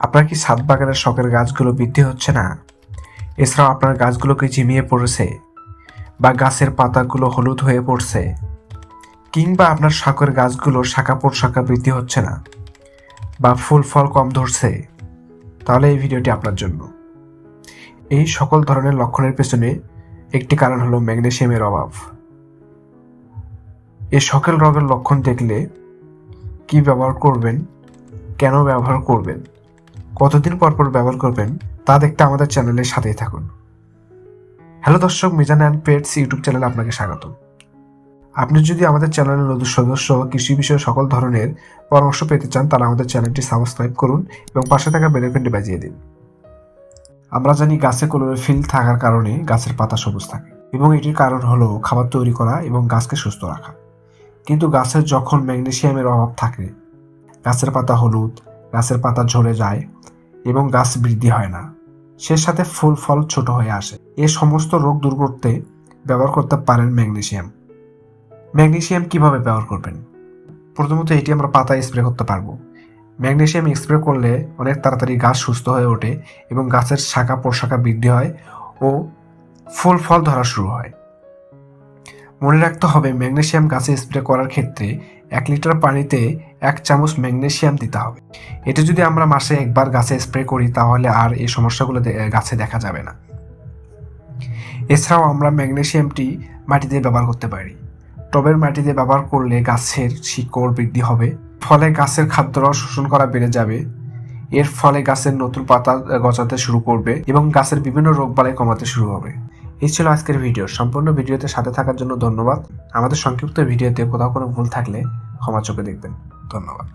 আপনার কি ছাদ বাগানের শখের গাছগুলো বৃদ্ধি হচ্ছে না? এছাড়াও আপনার গাছগুলোকে ঝিমিয়ে পড়েছে বা গাছের পাতাগুলো হলুদ হয়ে পড়ছে, কিংবা আপনার শখের গাছগুলো শাখা প্রশাখা বৃদ্ধি হচ্ছে না বা ফুল ফল কম ধরছে, তাহলে এই ভিডিওটি আপনার জন্য। এই সকল ধরনের লক্ষণের পেছনে একটি কারণ হলো ম্যাগনেসিয়ামের অভাব। এই সকল রোগের লক্ষণ দেখলে কি ব্যবহার করবেন, কেন ব্যবহার করবেন, কতদিন পর পর ব্যবহার করবেন তা দেখতে আমাদের চ্যানেলের সাথেই থাকুন। হ্যালো দর্শক, মিজান অ্যান্ড পেটস ইউটিউব চ্যানেলে আপনাকে স্বাগত। আপনি যদি আমাদের চ্যানেলের নতুন সদস্য কৃষি বিষয়ে সকল ধরনের পরামর্শ পেতে চান, তাহলে আমাদের চ্যানেলটি সাবস্ক্রাইব করুন এবং পাশে থাকা বেল আইকনটি বাজিয়ে দিন। আমরা জানি গাছে ক্লোরোফিল থাকার কারণে গাছের পাতা সবুজ থাকে এবং এটির কারণ হলো খাবার তৈরি করা এবং গাছকে সুস্থ রাখা। কিন্তু গাছের যখন ম্যাগনেসিয়ামের অভাব থাকে, গাছের পাতা হলুদ, গাছের পাতা ঝরে যায় এবং গাছ বৃদ্ধি হয় না, সে সাথে ফুল ফল ছোট হয়ে আসে। এ সমস্ত রোগ দূর করতে ব্যবহার করতে পারেন ম্যাগনেসিয়াম। ম্যাগনেসিয়াম কিভাবে ব্যবহার করবেন? প্রথমত এটি আমরা পাতায় স্প্রে করতে পারবো। ম্যাগনেসিয়াম স্প্রে করলে অনেক তাড়াতাড়ি গাছ সুস্থ হয়ে ওঠে এবং গাছের শাখা প্রশাখা বৃদ্ধি হয় ও ফুল ফল ধরা শুরু হয়। মনে রাখতে হবে, ম্যাগনেসিয়াম গাছে স্প্রে করার ক্ষেত্রে 1 লিটার পানিতে 1 চামচ ম্যাগনেসিয়াম দিতে হবে। এটি যদি আমরা মাসে একবার গাছে স্প্রে করি, তাহলে আর এই সমস্যাগুলো গাছে দেখা যাবে না। এছাড়াও আমরা ম্যাগনেসিয়ামটি মাটিতে ব্যবহার করতে পারি। টবের মাটিতে ব্যবহার করলে গাছের শিকড় বৃদ্ধি হবে, ফলে গাছের খাদ্যরস শোষণ করা বেড়ে যাবে। এর ফলে গাছের নতুন পাতা গজাতে শুরু করবে এবং গাছের বিভিন্ন রোগবালাই কমাতে শুরু হবে। এই ছিল আজকের ভিডিও। সম্পূর্ণ ভিডিওতে সাথে থাকার জন্য ধন্যবাদ। আমাদের সংক্ষিপ্ত ভিডিওতে কোথাও কোনো ভুল থাকলে ক্ষমা চোখে দেখবেন। ধন্যবাদ।